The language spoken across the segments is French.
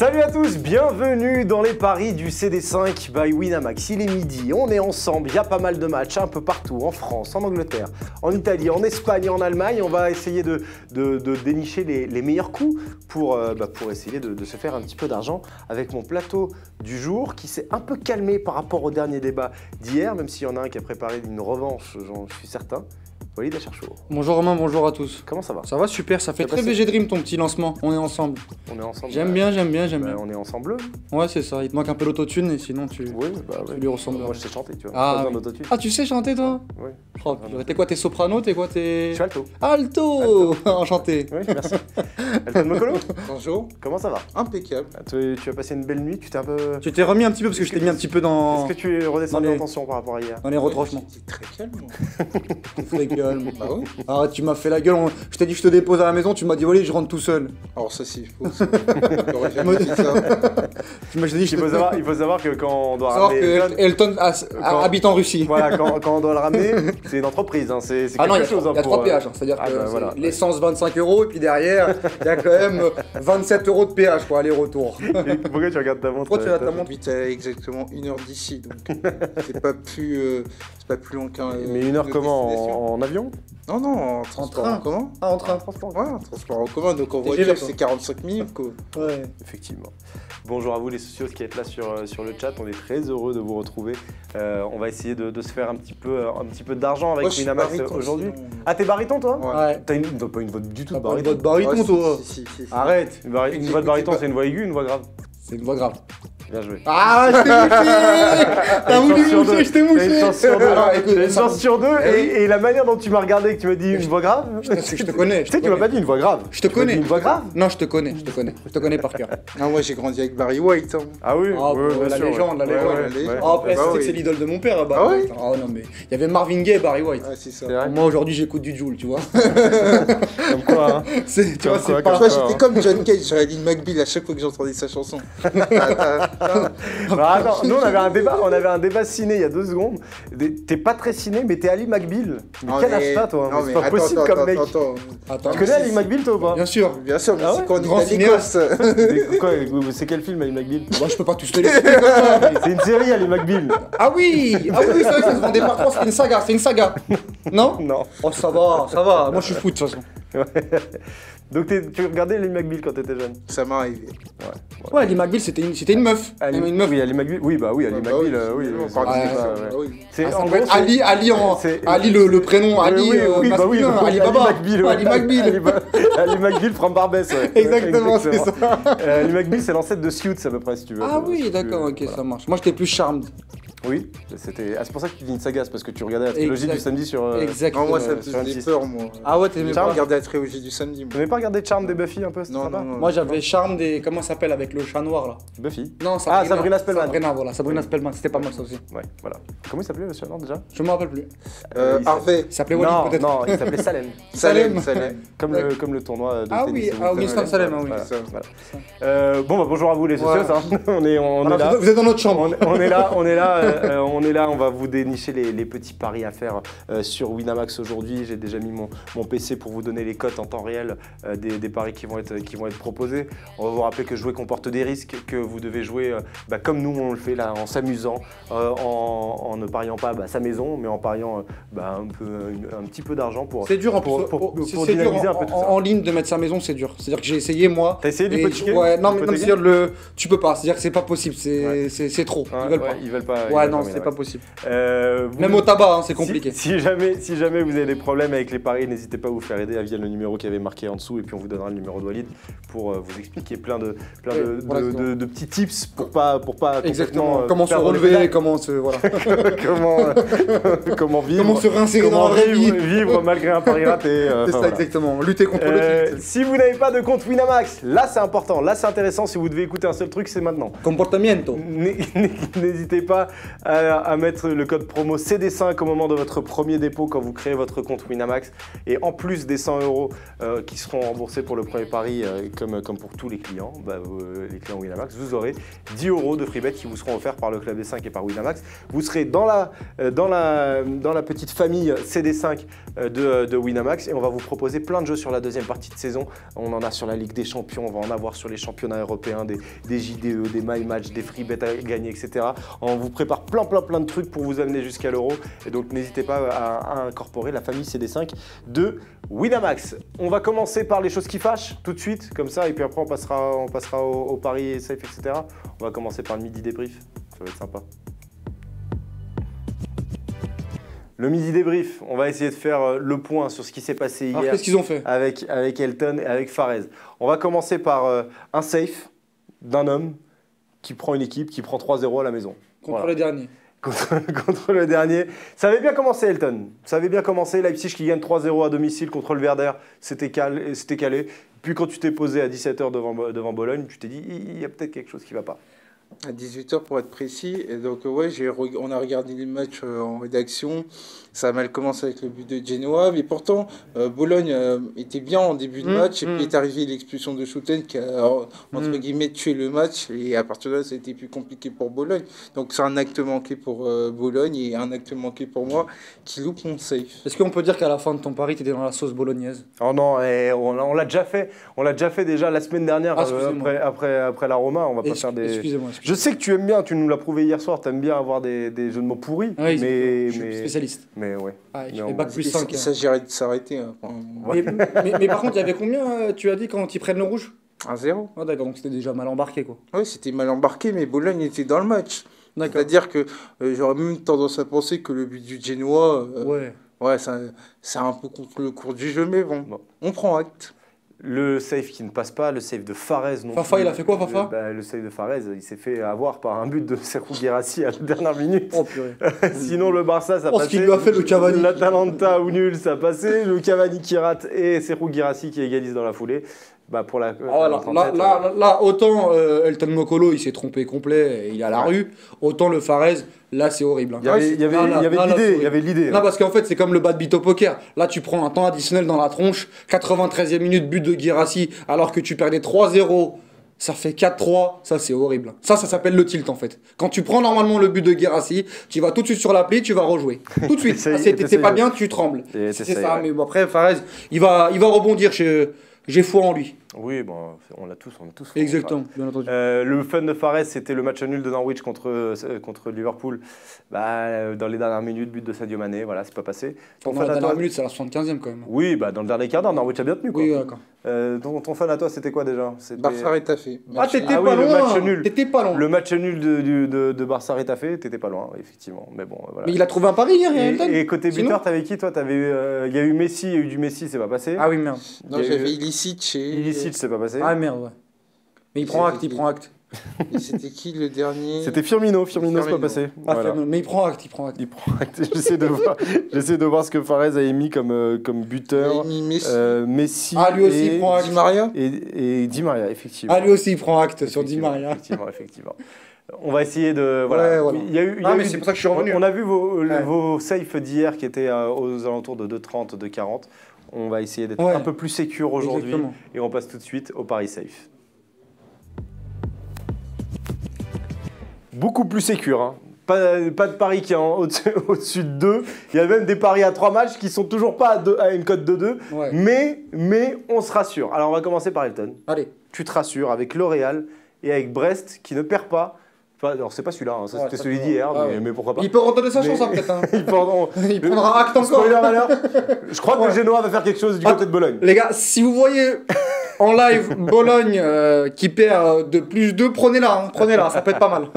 Salut à tous, bienvenue dans les paris du CD5 by Winamax. Il est midi, on est ensemble, il y a pas mal de matchs un peu partout, en France, en Angleterre, en Italie, en Espagne, en Allemagne. On va essayer de dénicher les meilleurs coups pour essayer de se faire un petit peu d'argent avec mon plateau du jour qui s'est un peu calmé par rapport au dernier débat d'hier, même s'il y en a un qui a préparé une revanche, j'en suis certain. Walid Acharchour. Bonjour Romain, bonjour à tous. Comment ça va? Ça va super, ça fait très VG Dream ton petit lancement. On est ensemble. On est ensemble. J'aime bien. On est ensemble. Ouais, c'est ça. Il te manque un peu l'autotune et sinon tu lui ressembles. Moi je sais chanter, tu vois. Ah, oui. Tu sais chanter toi? Oui. Oh, t'es quoi? T'es soprano? T'es quoi? Je suis alto. Alto. Enchanté. Oui, merci. Alto de Mokolo. Bonjour. Comment ça va? Impeccable. Tu as passé une belle nuit, tu t'es un peu... Tu t'es remis un petit peu parce que je t'ai mis un petit peu dans... Est-ce que tu es redescendu en tension par rapport à hier? Dans les retranchements. C'est très calme. Très calme. Bah oui. Arrête, tu m'as fait la gueule. Je t'ai dit que je te dépose à la maison, tu m'as dit voilà, je rentre tout seul. Alors ça c'est faux. J'aurais jamais dit ça. Il faut savoir que quand on doit Savoir ramener... que Elton habite en Russie. Voilà, quand on doit le ramener, c'est une entreprise, hein, c'est Ah non, il y quelque chose. a 3 péages, hein. C'est-à-dire que l'essence 25 € et puis derrière, il y a quand même 27 € de péage, quoi, aller-retour. Pourquoi tu regardes ta montre? Pourquoi tu regardes ta montre? J'habite à exactement 1 heure d'ici, donc c'est pas plus long qu'un... Mais 1 heure comment? En avion? Non, en transport en commun. Ah, en train. Ouais, en transport en commun, donc en voiture c'est 45 minutes quoi. Ouais. Effectivement. Bonjour à vous les socios qui êtes là sur le chat, on est très heureux de vous retrouver. On va essayer de se faire un petit peu d'argent avec Winamax aujourd'hui. Ah, t'es baryton toi? Ouais. T'as pas une voix du tout de Pas une baryton. voix de baryton, Ouais, toi. si. Arrête, une voix de baryton c'est une voix aiguë, une voix grave. C'est une voix grave. Bien joué. Ah, je t'ai mouché. T'as voulu me moucher, je t'ai mouché. T'as une chance sur deux. Alors, écoute, T'as une chance sur deux et la manière dont tu m'as regardé, que tu m'as dit une voix grave. Je te connais. Tu sais, tu m'as pas dit une voix grave. Je te Tu m'as dit connais. une voix grave? Non, je te connais par cœur. Ah, moi j'ai grandi avec Barry White. Hein. Ah oui, Ah, bien la sûr, légende, ouais. la légende. Ouais. Ah, après, Bah oui. c'est l'idole de mon père là-bas. Ah ouais? Ah non, mais il y avait Marvin Gaye et Barry White. Ah, c'est ça. C'est vrai. Moi aujourd'hui j'écoute du Jul, tu vois. Comme quoi, hein. Tu vois, c'est quoi, pas. Tu vois, j'étais comme John Cage sur Aline McBeal à chaque fois que j'entendais sa chanson. Bah, attends, nous on avait un débat ciné il y a 2 secondes. T'es pas très ciné, mais t'es Ali McBeal. Mais quel âge t'as toi? Non, C'est pas possible comme mec. Attends, Tu connais Ali McBeal toi ou pas? bien sûr. Bien sûr, mais Ah c'est ouais, quand on grand est à l'Écosse. C'est quel film Ali McBeal? Moi je peux pas tous te laisser comme ça. C'est une série Ali McBeal. Ah oui, c'est vrai que ça se vendait par contre, c'est une saga. Non? Non. Oh ça va. Moi je suis fou de toute façon. Donc tu regardais Ali McBeal quand t'étais jeune? Ça m'est arrivé. Ouais, Ali McBeal c'était une meuf. Une meuf. Oui, Ali McBeal. Oui, bah oui, Ali McBeal. Oui. On parle de ça. Ouais. Oui. C'est Ah, ça en peut gros, être Ali le prénom, Ali masculin, Ali Baba, Ali McBeal. Ali McBeal from Barbès, ouais. Exactement, c'est ça. Ali McBeal, c'est l'ancêtre de Suits à peu près, si tu veux. Ah oui, Si tu d'accord, veux, ok, voilà. ça marche. Moi j'étais plus Charmed. Oui, c'est pour ça que tu dis une saga, c'est parce que tu regardais la trilogie du samedi sur... Exactement. Non, moi ça me sur faisait M6. peur, moi. Ah ouais, t'aimais J'ai pas? regardé la trilogie du samedi, Tu moi. n'avais pas regardé Charmed des Buffy un peu? C'était Non, sympa? non. Moi j'avais Charmed des... Comment ça s'appelle avec le chat noir là? Buffy? Non, Sabrina Spellman. Sabrina Spellman, c'était pas mal ça aussi. Ouais, voilà. Comment il s'appelait le surnom déjà? Je me rappelle plus. Harvey. Il s'appelait Wally peut-être. Non, il s'appelait Salem. Salem. Comme le tournoi de Ah tennis. oui, ah, Winston Salem, ah oui. Voilà. Bon, bah, bonjour à vous les socios, Voilà. hein. on est là. Vous êtes dans notre chambre. On est là, on va vous dénicher les petits paris à faire sur Winamax aujourd'hui. J'ai déjà mis mon PC pour vous donner les cotes en temps réel des paris qui vont être proposés. On va vous rappeler que jouer comporte des risques, que vous devez jouer comme nous on le fait là, en s'amusant, en ne pariant pas sa maison, mais en pariant un petit peu d'argent pour C'est dur en plus. pour C'est dur dynamiser un peu tout ça. en ligne de mettre sa maison, c'est dur. C'est-à-dire que j'ai essayé moi. T'as essayé du hypothéquer? Ouais, non, mais Hypothéquer? c'est-à-dire tu peux pas. C'est-à-dire que c'est pas possible. C'est trop. Ils veulent pas. Ouais, non, c'est pas possible. Même au tabac, hein, c'est compliqué. Si jamais vous avez des problèmes avec les paris, n'hésitez pas à vous faire aider via le numéro qui avait marqué en dessous et puis on vous donnera le numéro de Walid pour vous expliquer plein de petits tips pour pas Exactement. Comment se perdre les relever, pédales. comment se voilà. comment vivre, Comment se réinsérer dans la vraie vie. vivre malgré un pari raté. C'est ça voilà. exactement. Lutter contre le tilt. Si vous n'avez pas de compte Winamax, là c'est important, là c'est intéressant. Si vous devez écouter un seul truc, c'est maintenant. Comportamiento. N'hésitez pas à mettre le code promo CD5 au moment de votre premier dépôt quand vous créez votre compte Winamax. Et en plus des 100 € qui seront remboursés pour le premier pari, comme pour tous les clients, les clients Winamax, vous aurez 10 € de free bet qui vous seront offerts par le Club des 5 et par Winamax. Vous serez dans la petite famille CD5 de Winamax et on va vous proposer plein de jeux sur la deuxième partie de saison. On en a sur la Ligue des Champions, on va en avoir sur les championnats européens, des JDE, des My Match, des free bets à gagner, etc. On vous prépare plein de trucs pour vous amener jusqu'à l'euro et donc n'hésitez pas à incorporer la famille CD5 de Winamax. On va commencer par les choses qui fâchent tout de suite, comme ça, et puis après on passera au pari safe, etc. On va commencer par le midi débrief, ça va être sympa. Le midi débrief, on va essayer de faire le point sur ce qui s'est passé hier. Qu'est-ce qu'ils ont fait avec Elton et avec Farez. On va commencer par un safe d'un homme qui prend une équipe, qui prend 3-0 à la maison. Contre le dernier. Contre le dernier. Ça avait bien commencé, Elton. Ça avait bien commencé. Leipzig qui gagne 3-0 à domicile contre le Werder. C'était calé. Puis quand tu t'es posé à 17h devant Bologne, tu t'es dit, il y a peut-être quelque chose qui ne va pas. À 18h pour être précis. Et donc, ouais, on a regardé les matchs en rédaction. Ça a mal commencé avec le but de Genoa. Mais pourtant, Bologne était bien en début de match. Et puis est arrivée l'expulsion de Schouten qui a, entre guillemets, tué le match. Et à partir de là, ça a été plus compliqué pour Bologne. Donc, c'est un acte manqué pour Bologne et un acte manqué pour moi qui loupe mon safe. Est-ce qu'on peut dire qu'à la fin de ton pari, tu étais dans la sauce bolognaise? Oh non, on l'a déjà fait. On l'a déjà fait déjà la semaine dernière après la Roma. On va pas faire des... Excusez-moi. Je sais que tu aimes bien, tu nous l'as prouvé hier soir, tu aimes bien avoir des jeux de mots pourris. Oui, je suis spécialiste. Mais ouais. Je fais bac plus 5. Il s'agirait de s'arrêter. Mais par contre, il y avait combien, tu as dit, quand ils prennent le rouge? 1-0. Ah d'accord, donc c'était déjà mal embarqué, quoi. Oui, c'était mal embarqué, mais Bologne était dans le match. C'est-à-dire que j'aurais même tendance à penser que le but du Genoa, c'est un peu contre le cours du jeu, mais bon. On prend acte. Le save qui ne passe pas, le save de Farez non Fafa, plus. Il a fait quoi, Fafa? Le save de Farez, il s'est fait avoir par un but de Serhou Guirassy à la dernière minute. Oh purée. Sinon, le Barça, ça passait. Ce qu'il lui a fait, le Cavani. L'Atalanta ou nul, ça passait. Le Cavani qui rate et Serhou Guirassy qui égalise dans la foulée. Pour la, là, autant Elton Mokolo, il s'est trompé complet, il est à la rue. Autant le Farez, là, c'est horrible. Il y avait l'idée. Non, parce qu'en fait, c'est comme le bad beat au poker. Là, tu prends un temps additionnel dans la tronche, 93e minute, but de Guirassy, alors que tu perdais 3-0. Ça fait 4-3, ça c'est horrible. Ça s'appelle le tilt en fait. Quand tu prends normalement le but de Guirassy, tu vas tout de suite sur l'appli, tu vas rejouer. Tout de suite. T'es pas bien, tu trembles. C'est ça, mais bon, après, Farez, il va rebondir j'ai foi en lui. Oui, bon, on l'a tous. Exactement, bien entendu. Le fun de Farez, c'était le match nul de Norwich contre Liverpool. Dans les dernières minutes, but de Sadio Mané, voilà, c'est pas passé. Dans la dernière minute, c'est la 75e quand même. Oui, dans le dernier quart d'heure, Norwich a bien tenu. Quoi. Oui, d'accord. Ton fan à toi, c'était quoi déjà? Barça-Rétafé. T'étais pas loin. T'étais pas loin. Le match nul de Barça-Rétafé, t'étais pas loin, effectivement. Mais bon, voilà. Mais il a trouvé un pari hier, et côté buteur, t'avais qui toi? Il y a eu Messi, il y a eu du Messi, c'est pas passé. Ah oui, merde. Non, j'avais Ilicic et... Ilicic, c'est pas passé. Ah merde, ouais. Mais il prend acte. Et c'était qui le dernier? C'était Firmino, c'est pas passé. Ah, voilà. Mais il prend acte. J'essaie de voir ce que Farez a émis comme buteur. Il a mis Messi. Ah, lui aussi, il prend acte. Di Maria et Di Maria, effectivement. Ah, lui aussi, il prend acte sur Di Maria. Effectivement. On va essayer de... Voilà. Mais c'est pour ça que je suis revenu. On a vu vos safes d'hier qui étaient aux alentours de 2,30, 2,40. On va essayer d'être un peu plus sécure aujourd'hui. Et on passe tout de suite au pari safe. Beaucoup plus sécure, hein. Pas de pari qui est au-dessus de 2. Il y a même des paris à 3 matchs qui sont toujours pas à une cote de 2. Ouais. Mais on se rassure. Alors on va commencer par Elton. Allez. Tu te rassures avec L'Oréal et avec Brest qui ne perd pas. Enfin, alors c'est pas celui-là, hein. C'était celui d'hier, mais pourquoi pas. Il peut redonner sa chance peut-être. Hein. il prendra acte encore. Je crois que le Genoa va faire quelque chose du côté de Bologne. Les gars, si vous voyez en live Bologne qui perd de plus 2, prenez-la, ça peut être pas mal.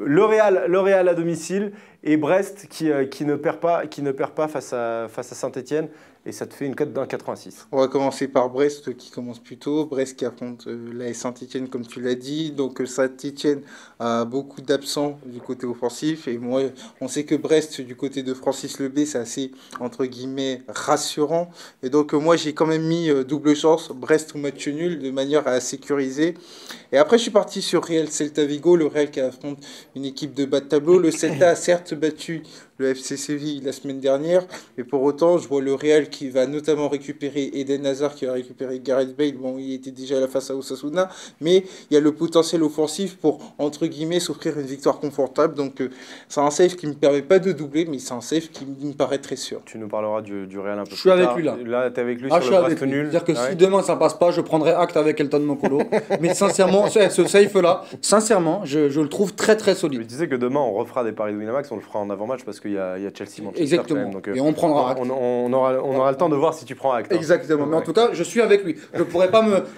L'Oréal à domicile et Brest qui ne perd pas face à Saint-Etienne. Et ça te fait une cote d'1,86. On va commencer par Brest qui commence plus tôt. Brest qui affronte l'AS Saint-Etienne comme tu l'as dit. Donc Saint-Etienne a beaucoup d'absents du côté offensif. Et moi, on sait que Brest du côté de Francis Lebé, c'est assez entre guillemets rassurant. Et donc moi j'ai quand même mis double chance, Brest ou match nul de manière à sécuriser. Et après je suis parti sur Real Celta Vigo, le Real qui affronte une équipe de bas de tableau. Le Celta a certes battu le FC Séville la semaine dernière. Mais pour autant, je vois le Real qui va notamment récupérer Eden Hazard, qui va récupérer Gareth Bale. Bon, il était déjà à la face à Osasuna, mais il y a le potentiel offensif pour, entre guillemets, s'offrir une victoire confortable. Donc, c'est un safe qui ne me permet pas de doubler, mais c'est un safe qui me paraît très sûr. Tu nous parleras du Real un peu Je plus suis avec tard. lui là. Là, tu es avec lui Ah, je sur suis le avec Brest lui. nul. C'est-à-dire que Ah si ouais. demain ça passe pas, je prendrai acte avec Elton Mokolo. Mais sincèrement, ce safe-là, sincèrement, je le trouve très très Mais solide. tu sais que demain, on refera des paris de Winamax, on le fera en avant-match parce qu'il y a Chelsea-Manchester Exactement. quand même. Donc, Et on prendra acte. on aura le temps de voir si tu prends acte. Hein. Exactement. Mais en Ouais. tout cas, je suis avec lui.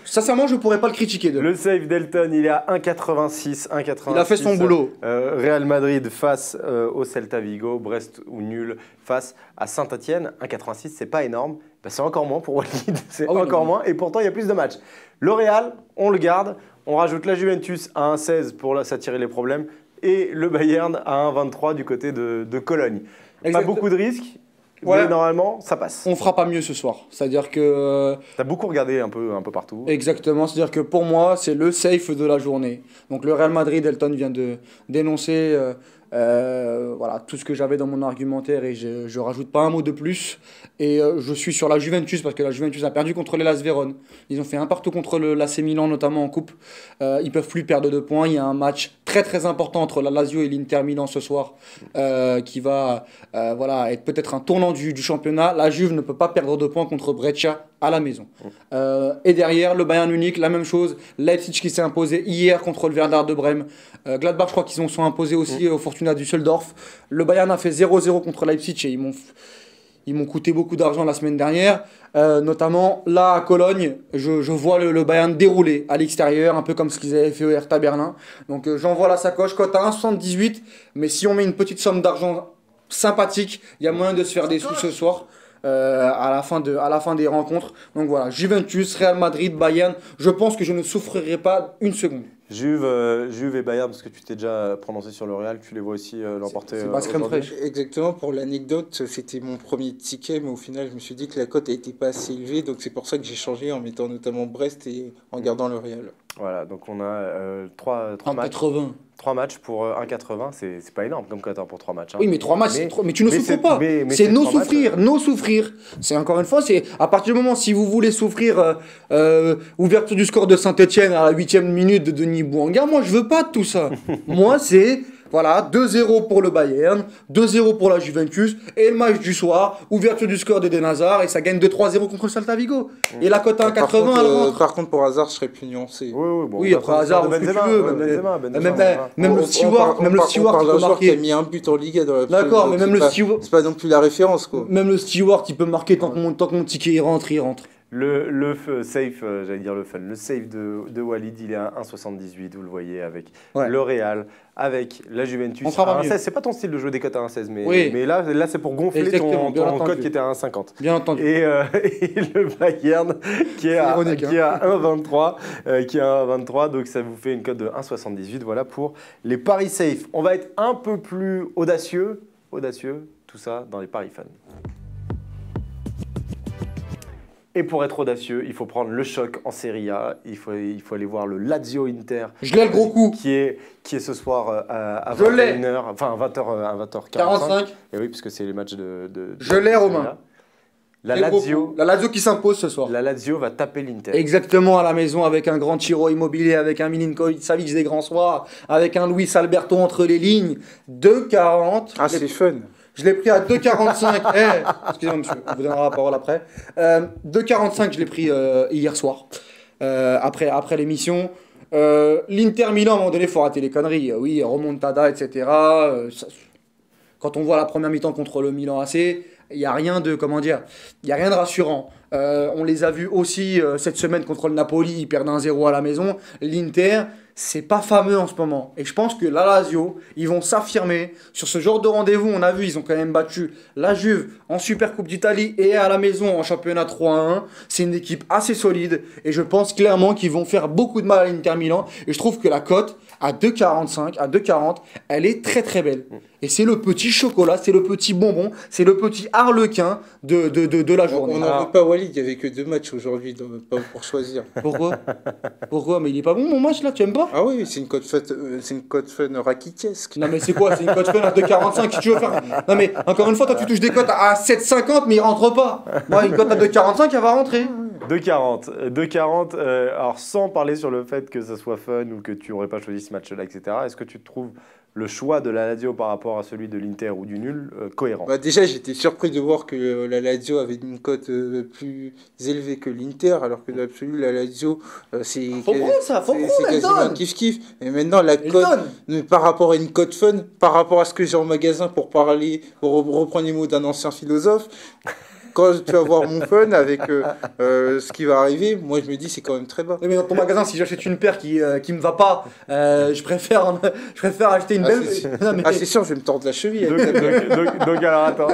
Sincèrement, je pourrais pas le critiquer. Le save d'Elton, il est à 1,86. 1,86. Il a fait son boulot. Real Madrid face au Celta Vigo, Brest ou nul face à Saint-Etienne. 1,86, c'est pas énorme. Ben, c'est encore moins pour Walid, c'est Ah oui, encore non. moins. Et pourtant, il y a plus de matchs. Le Real, on le garde. On rajoute la Juventus à 1,16 pour s'attirer les problèmes. Et le Bayern à 1,23 du côté de Cologne. Pas Exact. beaucoup de risques, Ouais. mais normalement, ça passe. On fera pas mieux ce soir. C'est-à-dire que T'as beaucoup regardé un peu partout. exactement, c'est-à-dire que pour moi, c'est le safe de la journée. Donc le Real Madrid, Elton vient de dénoncer voilà, tout ce que j'avais dans mon argumentaire et je rajoute pas un mot de plus. Et je suis sur la Juventus parce que la Juventus a perdu contre l'Hellas Vérone. Ils ont fait un partout contre l'AC Milan, notamment en coupe. Ils peuvent plus perdre de points. Il y a un match très très important entre la Lazio et l'Inter Milan ce soir qui va voilà, être peut-être un tournant du championnat. La Juve ne peut pas perdre de points contre Brescia à la maison. Et derrière, le Bayern Munich, la même chose. Leipzig qui s'est imposé hier contre le Werder de Brême. Gladbach, je crois qu'ils sont imposés aussi au Fortuna Düsseldorf. Le Bayern a fait 0-0 contre Leipzig et ils m'ont coûté beaucoup d'argent la semaine dernière. Notamment, là, à Cologne, je vois le Bayern dérouler à l'extérieur, un peu comme ce qu'ils avaient fait au Hertha Berlin. Donc, j'envoie la sacoche, cote à 1,78. Mais si on met une petite somme d'argent sympathique, il y a moyen de se faire des sous ce soir. À la fin des rencontres. Donc voilà, Juventus, Real Madrid, Bayern. Je pense que je ne souffrirai pas une seconde. Juve et Bayern, parce que tu t'es déjà prononcé sur le Real, tu les vois aussi l'emporter. C'est pas crème aujourd'hui. fraîche. Exactement, pour l'anecdote, c'était mon premier ticket, mais au final, je me suis dit que la cote n'était pas assez élevée, donc c'est pour ça que j'ai changé en mettant notamment Brest et en gardant le Real. Voilà, donc on a 3 matchs. 1,80. 3 matchs pour 1,80, c'est pas énorme comme cote hein, pour 3 matchs. hein. Oui, mais 3 matchs, Mais- c'est trop. Mais tu ne mais souffres c'est- pas. mais C'est c'est nos 3 matchs, souffrir, nos souffrir. C'est encore une fois, c'est à partir du moment si vous voulez souffrir ouverture du score de Saint-Etienne à la 8e minute de Denis Bouanga, moi je veux pas de tout ça. Moi c'est voilà 2-0 pour le Bayern, 2-0 pour la Juventus et le match du soir, ouverture du score d'Eden Hazard et ça gagne 2-3-0 contre le Celta Vigo. Et la cote à 1,80 elle rentre. Par contre, pour Hazard, je serais plus nuancé. Oui, bon, Oui, on va après prendre Hazard, l'histoire de ce que tu Benzema, veux, ouais, mais- Benzema, Même le steward, même le steward qui peut qui a marquer. mis un but en Liga dans l'absolu, D'accord, mais donc même c'est le pas- steward- c'est pas non plus la référence, quoi. Même le steward qui peut marquer tant que mon ticket il rentre, il rentre. Le safe, j'allais dire le fun, le safe de Walid, il est à 1,78, vous le voyez, avec Ouais. le Real, avec la Juventus. On fera pas à mieux. 1,16. C'est pas ton style de jouer des cotes à 1,16, mais, Oui. mais là c'est pour gonfler Exactement, bien ton entendu. code qui était à 1,50. Bien entendu. Et le Bayern qui est à, ironique, hein. qui est à 1,23, qui est à 1,23, donc ça vous fait une cote de 1,78. Voilà pour les paris safe. On va être un peu plus audacieux, tout ça dans les paris fun. Et pour être audacieux, il faut prendre le choc en Serie A. Il faut aller voir le Lazio Inter. Je l'ai le gros coup. Qui est ce soir à Je l'ai. 21h, enfin à 20h45. 45. Et oui, puisque c'est les matchs de Je l'ai, de Romain. Serie A. La Quel gros Lazio, coup. La Lazio qui s'impose ce soir. la Lazio va taper l'Inter. Exactement à la maison avec un grand Ciro Immobilier, avec un Milinkovic Savic des grands soirs, avec un Luis Alberto entre les lignes. 2,40. Ah, c'est fun. Je l'ai pris à 2,45. Excusez-moi monsieur, on vous donnera la parole après. 2,45 je l'ai pris hier soir, après l'émission. L'Inter Milan, à un moment donné, il faut rater les conneries. Oui, remontada, etc. Quand on voit la première mi-temps contre le Milan AC, il n'y a rien de, comment dire, il y a rien de rassurant. On les a vus aussi cette semaine contre le Napoli, ils perdent 1-0 à la maison. L'Inter, c'est pas fameux en ce moment. Et je pense que la Lazio, ils vont s'affirmer sur ce genre de rendez-vous. On a vu, ils ont quand même battu la Juve en Super Coupe d'Italie et à la maison en championnat 3-1. C'est une équipe assez solide et je pense clairement qu'ils vont faire beaucoup de mal à l'Inter Milan. Et je trouve que la cote à 2,45, à 2,40, elle est très très belle. Et c'est le petit chocolat, c'est le petit bonbon, c'est le petit harlequin de la journée. On n'en veut pas Walid, il n'y avait que 2 matchs aujourd'hui pour choisir. Pourquoi? Pourquoi? Mais il est pas bon mon match là, tu aimes pas? Ah oui, c'est une cote fun rakitiesque. Non mais c'est quoi? C'est une cote fun à 2,45 si tu veux faire. Non mais encore une fois, toi tu touches des cotes à 7,50 mais il rentre pas. Moi, une cote à 2,45 elle va rentrer. 2,40. 2,40. Alors, sans parler sur le fait que ça soit fun ou que tu n'aurais pas choisi ce match-là, etc., est-ce que tu trouves le choix de la Lazio par rapport à celui de l'Inter ou du nul cohérent? Bah déjà, j'étais surpris de voir que la Lazio avait une cote plus élevée que l'Inter, alors que dans l'absolu, la Lazio, c'est Faut prendre ça, faut prendre, c'est elle quasiment un donne. kiff-kiff. Et maintenant, la Elle cote, donne. par rapport à une cote fun, par rapport à ce que j'ai en magasin pour parler, pour reprendre les mots d'un ancien philosophe, quand tu vas voir mon fun avec ce qui va arriver, moi je me dis c'est quand même très bas. Oui, mais dans ton magasin, si j'achète une paire qui me va pas, je préfère acheter une belle. Non, mais- Ah, c'est sûr, je vais me tordre la cheville. Donc, alors, attends.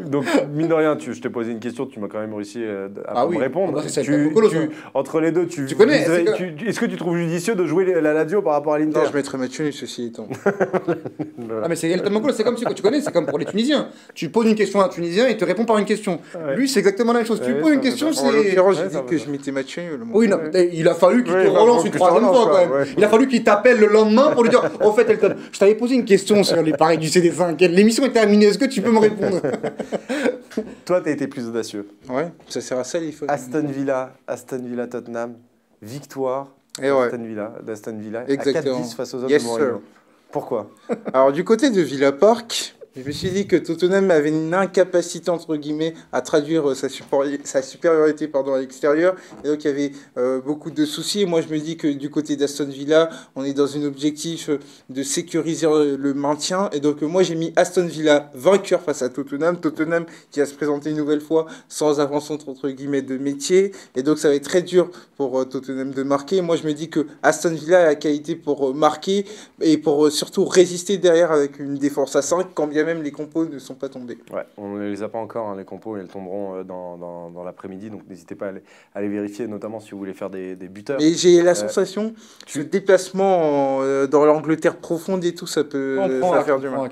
Donc, mine de rien, je t'ai posé une question, tu m'as quand même réussi à me répondre. Ah bah, c'est le colo, ça. Entre les deux, Tu connais, est-ce que tu trouves judicieux de jouer la Lazio par rapport à l'Inter? Non, je mettrais match nul, ceci étant. Ah mais c'est tellement cool, c'est comme tu connais, c'est comme pour les Tunisiens. Tu poses une question à un Tunisien, il te répond par une question. Ouais. Lui, c'est exactement la même chose. Tu Ouais, lui poses une ça question, va. En c'est. l'occurrence, Ouais, j'ai ça dit va. que je mettais match nul. Oui, non, il a fallu qu'il Ouais, te relance que une je te troisième relance, fois quand même. ouais. Il a fallu qu'il t'appelle le lendemain pour lui dire au fait, Elton, je t'avais posé une question sur les paris du CD5. L'émission est terminée, est-ce que tu peux me répondre? Toi, t'as été plus audacieux. Ouais, ça sert à ça les fun. Aston Villa, Tottenham, victoire Et ouais. d'Aston Villa Exactement. à 4-10 face aux hommes Yes, de Mourinho. sir. Pourquoi? Alors du côté de Villa Park, je me suis dit que Tottenham avait une incapacité entre guillemets à traduire sa supériorité à l'extérieur, et donc il y avait beaucoup de soucis. Et moi je me dis que du côté d'Aston Villa, on est dans un objectif de sécuriser le maintien, et donc moi j'ai mis Aston Villa vainqueur face à Tottenham qui va se présenter une nouvelle fois sans avance entre guillemets de métier, et donc ça va être très dur pour Tottenham de marquer. Moi je me dis que Aston Villa a la qualité pour marquer et pour surtout résister derrière avec une défense à 5, quand bien même les compos ne sont pas tombés. Ouais, on ne les a pas encore, hein, les compos, elles tomberont dans l'après-midi, donc n'hésitez pas à les vérifier, notamment si vous voulez faire des buteurs. Et j'ai la sensation que ce déplacement dans l'Angleterre profonde et tout, ça peut faire du mal.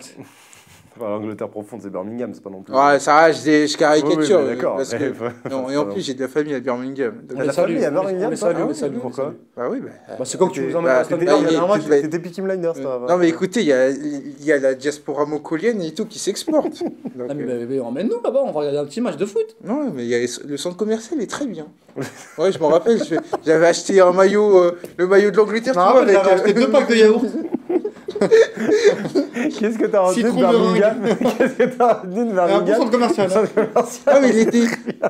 Enfin, l'Angleterre profonde, c'est Birmingham, c'est pas non plus. Ouais, ça va, je caricature. Oui, mais d'accord. Parce que, non, et en plus, j'ai de la famille à Birmingham. Donc, La famille à Birmingham, on toi? les salue, Pourquoi? bah oui, c'est comme tu nous emmènes bah, à Aston Villa, il y a un match. C'était Peaky Blinders, toi. Non, mais écoutez, il y a la diaspora mongolienne et tout qui s'exporte. Donc, Ah, mais emmène-nous là-bas, on va regarder un petit match de foot. non, mais le centre commercial est très bien. Ouais, je m'en rappelle, j'avais acheté un maillot, le maillot de l'Angleterre, tu vois, avec J'avais acheté 2 packs de yaourt. Qu'est-ce que t'as retenu de Citron meringue. Birmingham? Qu'est-ce que t'as retenu de Un bon Birmingham? centre commercial. Ah, mais il était.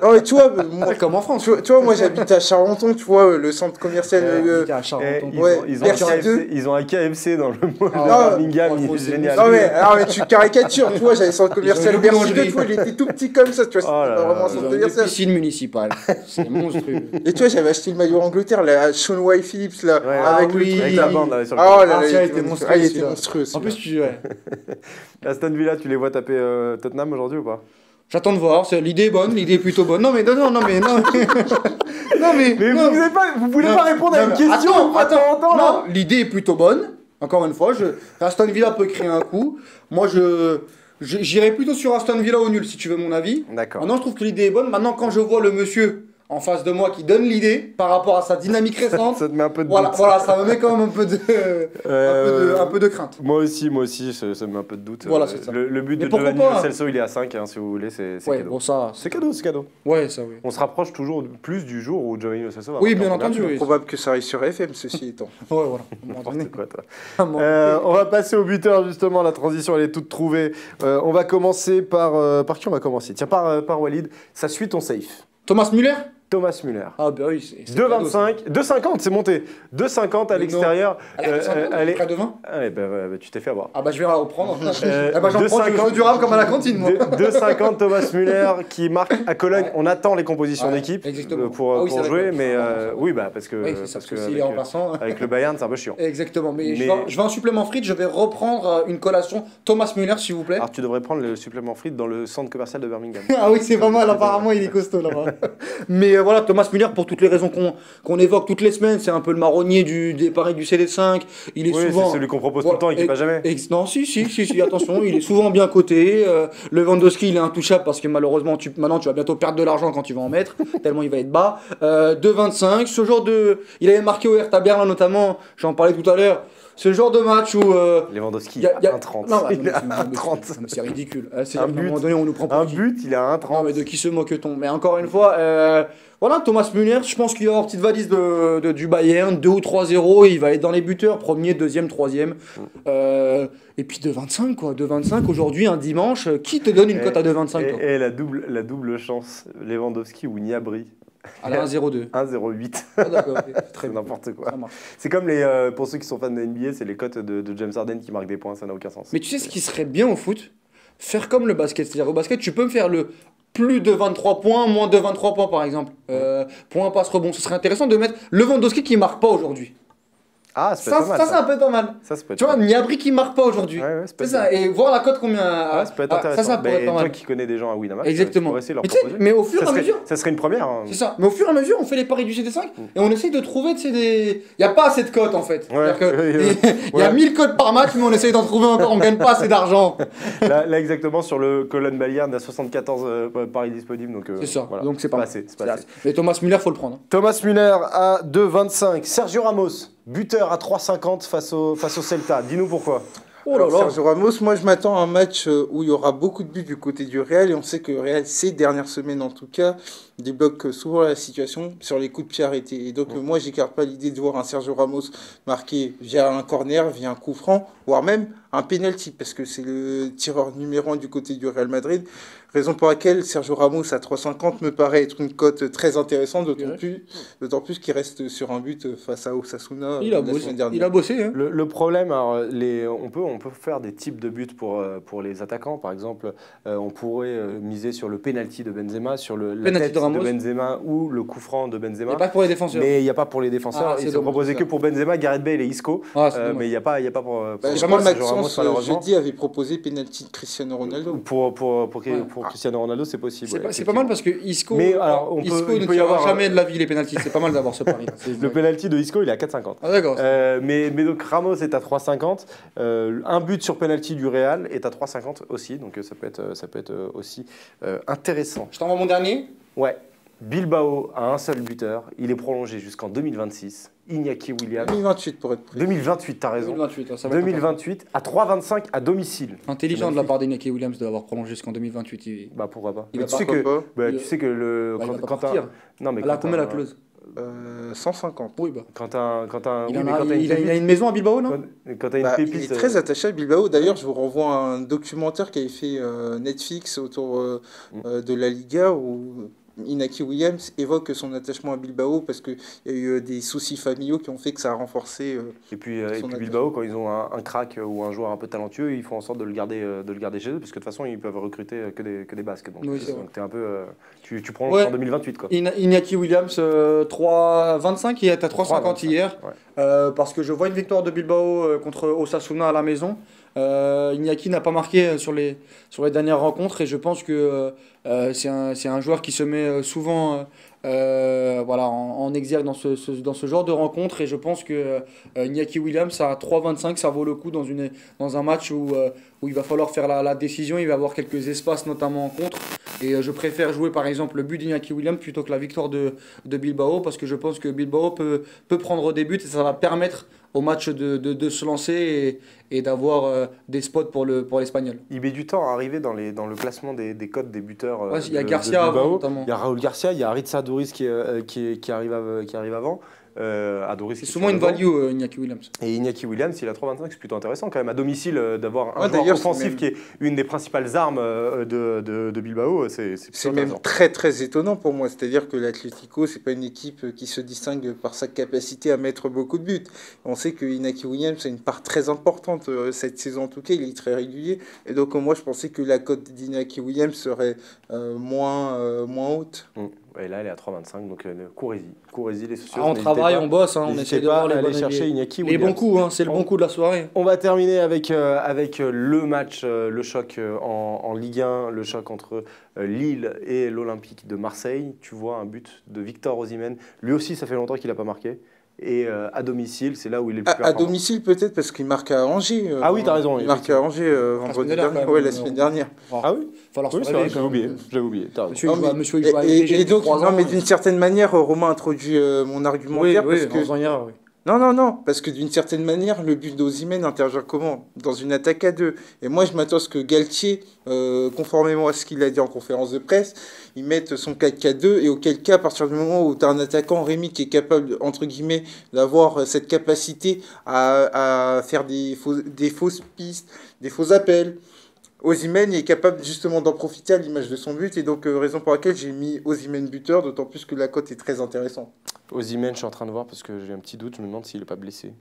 Non, mais tu vois, moi, C'est comme en France. tu vois, moi j'habite à Charenton, tu vois, le centre commercial. J'étais à Charenton. Ouais, Bercy Ils ont un KFC dans le mall de Ah, Birmingham, ouais, il est c'est génial. Non mais tu caricatures, tu vois, j'avais le centre commercial Ils ont une Bercy 2, boulangerie. tu vois, il était tout petit comme ça, tu vois, Oh là c'était là pas vraiment un là. Ils centre ont une commercial. piscine municipale. C'est monstrueux. Et tu vois, j'avais acheté le maillot Angleterre, là, à Sean White Phillips, là, Ouais, avec ah oui. le Avec la bande là sur le Ah côté. là là, celui-là il était était monstrueux, monstrueux. Ah, il était celui-là. monstrueux. En celui-là. plus, ouais. Aston Villa, tu les vois taper Tottenham aujourd'hui ou pas? J'attends de voir. L'idée est bonne, l'idée est plutôt bonne. Non mais non mais non. Non mais. Mais non. vous voulez Non, pas répondre à non, une mais question attends, là. non, l'idée est plutôt bonne. Encore une fois, Aston Villa peut créer un coup. Moi, j'irai plutôt sur Aston Villa au nul si tu veux mon avis. D'accord. Maintenant, je trouve que l'idée est bonne. Maintenant, quand je vois le monsieur en face de moi qui donne l'idée par rapport à sa dynamique récente, Ça te met un peu de voilà, doute. ça me met quand même un peu de crainte. Moi aussi, ça me met un peu de doute. Voilà, c'est ça. Le but Mais de pourquoi Giovanni pas, Lo Celso, il est à 5, hein, si vous voulez, c'est Ouais, cadeau. bon ça. C'est cadeau, c'est cadeau. Ouais, ça oui. On se rapproche toujours plus du jour où Giovanni Lo Celso va Oui, marquer bien en entendu, Première oui. Probable que ça arrive sur FM, ceci étant. Ouais, voilà. À un moment donné. Ligue. N'importe quoi, toi. À un moment donné. On va passer au buteur justement, la transition elle est toute trouvée. On va commencer par qui on va commencer? Tiens, par Walid, ça suit ton safe. Thomas Müller. Thomas Müller. Ah bah oui, c'est cadeau, ça. 2,25, 2,50 c'est monté. 2,50 à Mais l'extérieur. Elle est près de 20. Ah, tu t'es fait avoir. Ah bah je vais la reprendre. Euh, Ah bah j'en prends 2,50 du durable comme à la cantine moi. 2,50 Thomas Müller qui marque à Cologne. Ouais. On attend les compositions Ouais, d'équipe exactement. pour, Ah oui, pour c'est jouer, vrai. mais Ah, ça va. oui, bah parce que, Oui, c'est ça, parce que s'il avec, est remplaçant. avec le Bayern, c'est un peu chiant. Exactement, mais je Mais- vais en supplément frites, je vais reprendre une collation Thomas Müller s'il vous plaît. Alors tu devrais prendre le supplément frites dans le centre commercial de Birmingham. Ah oui, c'est pas mal, apparemment il est costaud là-bas. Mais voilà, Thomas Müller, pour toutes les raisons qu'on évoque toutes les semaines, c'est un peu le marronnier des paris du CD5. Il est Oui, souvent. c'est celui qu'on propose tout le temps et qui passe jamais. Non, si, attention, il est souvent bien coté. Lewandowski, il est intouchable parce que malheureusement, maintenant, tu vas bientôt perdre de l'argent quand tu vas en mettre, tellement il va être bas. 2,25. Ce genre de. Il avait marqué au Hertha Berlin notamment, j'en parlais tout à l'heure. C'est le genre de match où. Lewandowski, il a 1,30. Il a 1,30. C'est ridicule. À un moment donné, on nous prend pour un but, il a 1,30. Non, mais de qui se moque-t-on? Mais encore une fois, voilà, Thomas Müller, je pense qu'il va avoir une petite valise du Bayern, 2 ou 3-0, il va être dans les buteurs, premier, deuxième, troisième. Et puis 2,25 quoi, 2,25 aujourd'hui, un dimanche, qui te donne une cote à 2,25 toi? Et la double chance, Lewandowski ou Gnabry. À la 1,02. 1,08. Ah d'accord, très n'importe quoi. Ça marche. C'est comme pour ceux qui sont fans de NBA, c'est les cotes de James Harden qui marquent des points, ça n'a aucun sens. Mais tu sais ce qui serait bien au foot? Faire comme le basket, c'est-à-dire au basket, tu peux me faire le plus de 23 points, moins de 23 points par exemple. Point, passe, rebond. Ce serait intéressant de mettre Lewandowski qui marque pas aujourd'hui. Ah, ça peut être pas mal. Ça peut être pas mal. Tu vois, Gnabry qui marque pas aujourd'hui. Ouais, c'est ça. Et voir la cote combien. Ça peut être intéressant. Ça pourrait être pas mal. Toi qui connais des gens à Winamax, exactement. tu pourrais essayer de leur proposer. Mais au fur et à mesure. Ça serait une première. Hein. C'est ça. Mais au fur et à mesure, on fait les paris du CD5 et on essaye de trouver des. Il n'y a pas assez de cotes en fait. Il y a 1000 cotes par match, mais on essaye d'en trouver encore. On gagne pas assez d'argent. Là, exactement, sur le Cologne Bayern, il y a 74 paris disponibles. C'est ça. Voilà. Donc c'est pas assez. Mais Thomas Müller, faut le prendre. Thomas Müller à 2,25. Sergio Ramos. Buteur à 3,50 face au Celta. Dis-nous pourquoi. Oh là là. Sergio Ramos, moi je m'attends à un match où il y aura beaucoup de buts du côté du Real et on sait que le Real, ces dernières semaines en tout cas, débloque souvent la situation sur les coups de pied arrêtés. Et donc moi j'écarte pas l'idée de voir un Sergio Ramos marqué via un corner, via un coup franc, voire même un penalty parce que c'est le tireur numéro 1 du côté du Real Madrid. Raison pour laquelle Sergio Ramos à 3,50 me paraît être une cote très intéressante, d'autant plus qu'il reste sur un but face à Osasuna la semaine dernière. Il a bossé. Hein. Le problème, alors, on peut faire des types de buts pour les attaquants. Par exemple, on pourrait miser sur le penalty de Benzema, sur la tête de Benzema ou le coup franc de Benzema. Il n'y a pas pour les défenseurs. Mais il n'y a pas pour les défenseurs. Ils sont proposés que pour Benzema, Gareth Bale et Isco. Mais il n'y a pas pour je crois que Maxence, jeudi, avait proposé penalty de Cristiano Ronaldo. Pour Cristiano Ronaldo, c'est possible. C'est pas mal parce que Isco, mais alors, il peut y avoir jamais de la vie les pénaltys. C'est pas mal d'avoir ce pari. Le penalty de Isco, il est à 4,50. Ah d'accord. Mais donc Ramos est à 3,50. Un but sur penalty du Real est à 3,50 aussi. Donc ça peut être aussi intéressant. Je t'envoie mon dernier. Ouais. Bilbao a un seul buteur. Il est prolongé jusqu'en 2026. Iñaki Williams. 2028 pour être précis. 2028, t'as raison. 2028 à 3,25 à domicile. Intelligent de la part d'Iñaki Williams de l'avoir prolongé jusqu'en 2028. Bah pourquoi pas. Tu sais que le quand non mais quand combien la clause 150. Oui, bah. Il a une maison à Bilbao, non? Quand t'as une pépite. Il est très attaché à Bilbao. D'ailleurs, je vous renvoie à un documentaire qu'avait fait Netflix autour de la Liga où Iñaki Williams évoque son attachement à Bilbao parce qu'il y a eu des soucis familiaux qui ont fait que ça a renforcé. Et puis Bilbao, quand ils ont un crack ou un joueur un peu talentueux, ils font en sorte de le garder chez eux, parce que de toute façon, ils peuvent recruter que des Basques. Donc, t'es un peu, tu prolonges en 2028. Quoi. Iñaki Williams, 3,25, il est à 3,50 hier, parce que je vois une victoire de Bilbao contre Osasuna à la maison. Iñaki n'a pas marqué sur les dernières rencontres et je pense que c'est un joueur qui se met souvent en exergue dans ce genre de rencontres et je pense que Iñaki Williams à 3,25 ça vaut le coup dans un match où il va falloir faire la décision, il va avoir quelques espaces notamment en contre et je préfère jouer par exemple le but d'Iñaki Williams plutôt que la victoire de Bilbao parce que je pense que Bilbao peut prendre des buts et ça va permettre au match de se lancer et d'avoir des spots pour l'Espagnol. Il met du temps à arriver dans le classement des codes des buteurs. Il y a Garcia avant, notamment. Il y a Raúl Garcia, il y a Aritz Aduriz qui arrive avant. C'est souvent une value, Iñaki Williams. Et Iñaki Williams, il a 3,25, c'est plutôt intéressant quand même. À domicile, d'avoir un joueur offensif qui est une des principales armes de Bilbao, c'est même très très étonnant pour moi. C'est-à-dire que l'Atlético, c'est pas une équipe qui se distingue par sa capacité à mettre beaucoup de buts. On sait que Iñaki Williams a une part très importante cette saison en tout cas, il est très régulier. Et donc moi je pensais que la cote d'Iñaki Williams serait moins haute. Et là, elle est à 3,25, donc courez-y les socios. Ah, on travaille, on bosse, on essaie de voir les aller bonnes chercher idées. Iñaki Les Williams. bons coups, c'est le bon coup de la soirée. On va terminer avec le match, le choc en Ligue 1, le choc entre Lille et l'Olympique de Marseille. Tu vois un but de Victor Osimhen. Lui aussi, ça fait longtemps qu'il n'a pas marqué. Et à domicile, c'est là où il est le plus À performant. domicile peut-être parce qu'il marque à Angers. Ah oui, t'as raison. Il marque à Angers vendredi dernier. Ouais, la semaine dernière. Ah oui, falloir se oui, c'est vrai, réveiller. j'avais oublié. T'as raison. Monsieur, Non, il joue, mais- monsieur, il joue à PSG Et depuis donc, 3 non, ans. mais d'une certaine manière, Romain introduit mon argumentaire parce que. en faisant une erreur, oui. Non, parce que d'une certaine manière, le but d'Osimhen intervient comment? Dans une attaque à 2. Et moi, je m'attends à ce que Galtier, conformément à ce qu'il a dit en conférence de presse, il mette son 4-4-2, et auquel cas, à partir du moment où tu as un attaquant, Rémi, qui est capable, entre guillemets, d'avoir cette capacité à faire des fausses pistes, des faux appels, Osimhen est capable justement d'en profiter à l'image de son but, et donc raison pour laquelle j'ai mis Osimhen buteur, d'autant plus que la cote est très intéressante. Osimhen, je suis en train de voir parce que j'ai un petit doute, je me demande s'il n'est pas blessé.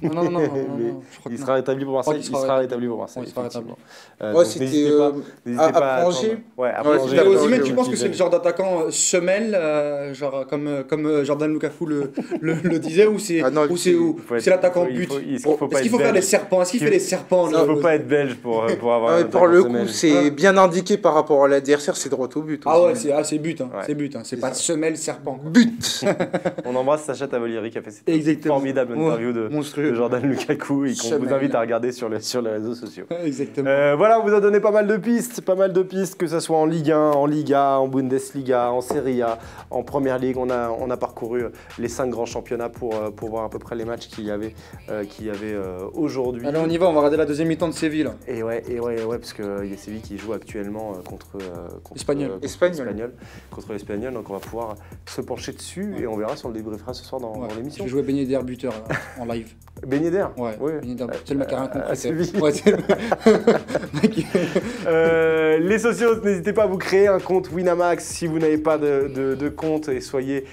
Non, Mais je crois il que sera rétabli pour Marseille. Je Il crois qu'il sera sera rétabli pour Marseille. Ouais, il sera rétabli. effectivement. Ouais, Donc c'était n'hésitez pas à attendre. Angers. Ouais, à Ouais, Angers. c'était à Osimhen, Angers, tu penses que c'est le genre d'attaquant semelle, genre comme Jordan Lukaku le disait, ou c'est Ah non, faut l'attaquant il but? faut- il Est-ce faut pas qu'il faut être faire belge. les serpents? Est-ce qu'il fait les serpents? Il ne faut pas être belge pour avoir Ah ouais, un pour le attaquant coup, semelle. c'est bien indiqué par rapport à l'adversaire, c'est droit au but. Ah ouais, Osimhen. c'est but, Ouais. c'est but, c'est pas semelle serpent, quoi. But. On embrasse Sacha Tavolieri qui a fait cette Exactement. formidable interview de Monstrueux. Jordan Lukaku et qu'on vous Semelle. invite à regarder sur les réseaux sociaux. Exactement. Voilà, on vous a donné pas mal de pistes, que ce soit en Ligue 1, en Liga, en Bundesliga, en Serie A, en Première Ligue. On a parcouru les 5 grands championnats pour voir à peu près les matchs qu'il y avait aujourd'hui. Allez, on y va, on va regarder la deuxième mi-temps de Séville. Là. Et ouais, parce qu'il y a Séville qui joue actuellement contre Espagnol. contre l'Espagnol, donc on va pouvoir se pencher dessus et on verra si on le débriefera ce soir dans Ouais. l'émission. Je vais jouer Ben Yedder buteur là, en live. Ben Yedder. Ouais, Ouais. Ben Yedder, c'est le mec qui a rien compris. à Séville. Ouais, c'est le mec. Les socios, n'hésitez pas à vous créer un compte Winamax si vous n'avez pas de compte et soyez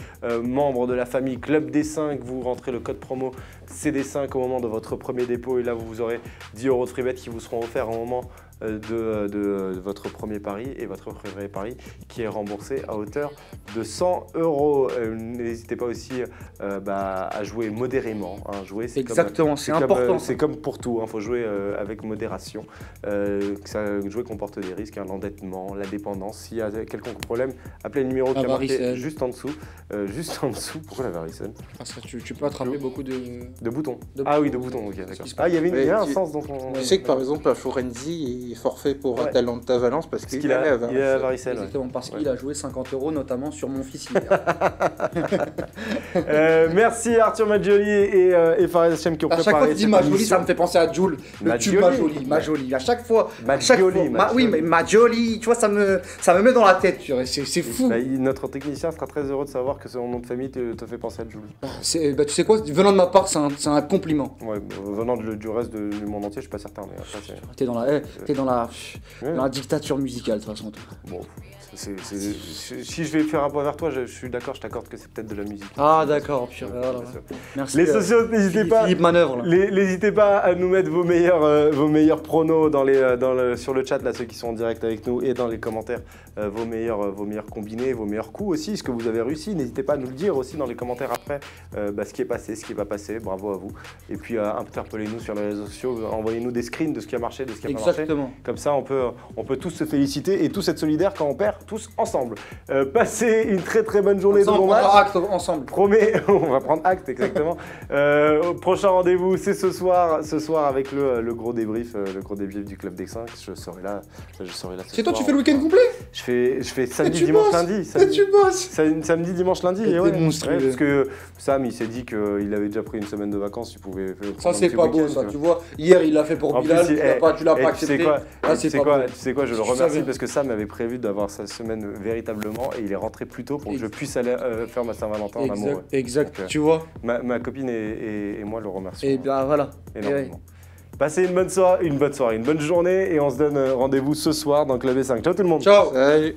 membre de la famille Club des 5. Vous rentrez le code promo CD5 au moment de votre premier dépôt et là vous aurez 10 € de free bet qui vous seront offerts au moment de votre premier pari et votre premier pari qui est remboursé à hauteur de 100 €. N'hésitez pas aussi à jouer modérément. Hein. Jouer, c'est Exactement, c'est important. c'est comme pour tout, il faut jouer avec modération. Jouer comporte des risques, l'endettement, la dépendance. S'il y a quelconque problème, appelez le numéro qui est marqué varicelle. juste en dessous. Pourquoi la varicelle? Parce que tu peux attraper beaucoup de. De boutons. De Ah oui, de boutons. boutons, ok, d'accord. qui se Ah, il y a un tu- sens dans ton... Tu sais que par exemple, Florenzi est forfait pour Ouais. Atalanta Valence parce qu'il qu'il a a la varicelle. Ouais. Exactement, parce Ouais. qu'il a joué 50 € notamment sur mon fils hier. Merci Arthur Maggioli et Farid Hachem qui ont À chaque préparé fois que tu dis cette Majoli, émission. ça me fait penser à Jules. Le tube Maggioli. Majoli. À chaque fois. Maggioli, Oui, Maggioli. mais Majoli, tu vois, ça me met dans la tête. Tu vois, c'est fou. Notre technicien sera très heureux de savoir que son nom de famille te fait penser à Jules. Tu sais quoi, venant de ma part, c'est un compliment. Ouais, venant du reste du monde entier, je suis pas certain. Mais après, T'es dans la Ouais. dictature musicale, de toute façon. Bon, si je vais faire un pas vers toi, je suis d'accord, je t'accorde que c'est peut-être de la musique. Ah, d'accord, purée, Bien voilà. sûr. Merci. Les socios, n'hésitez pas. Philippe Manœuvre, là. N'hésitez pas à nous mettre vos meilleurs pronos sur le chat, là, ceux qui sont en direct avec nous, et dans les commentaires, vos meilleurs combinés, vos meilleurs coups aussi, ce que vous avez réussi. N'hésitez pas à nous le dire aussi dans les commentaires après, ce qui est passé, ce qui n'est pas passé. Bravo à vous. Et puis interpellez-nous sur les réseaux sociaux, envoyez-nous des screens de ce qui a marché, de ce qui n'a pas marché. Exactement. Comme ça, on peut tous se féliciter et tous être solidaires quand on perd, tous ensemble. Passez une très très bonne journée de On bon match. prendra acte ensemble. Promet, on va prendre acte exactement. Au prochain rendez-vous, c'est ce soir avec le gros débrief, du Club des 5. Je serai là. C'est toi, tu fais le week-end complet? Je fais samedi, tu dimanche, bosses. lundi. Tu bosses. Samedi, dimanche, lundi. T'es Et ouais, monstrueux. parce que Sam, il s'est dit qu'il avait déjà pris une semaine de vacances. Il pouvait Ça, prendre un c'est petit pas beau, week-end, ça. tu Tu vois, hier, il l'a fait pour En Bilal. plus, Tu l'as pas tu sais accepté. quoi, Là, tu c'est sais pas quoi, beau. tu sais quoi, je le Tu remercie savais. parce que Sam m'avait prévu d'avoir sa semaine véritablement et il est rentré plus tôt pour que je puisse aller faire ma Saint-Valentin en amoureux. Exact. Donc, Tu vois. Ma copine et moi le remercions Et bien voilà. énormément. Passez une bonne soirée, une bonne journée et on se donne rendez-vous ce soir dans Club des 5. Ciao tout le monde. Ciao. Salut.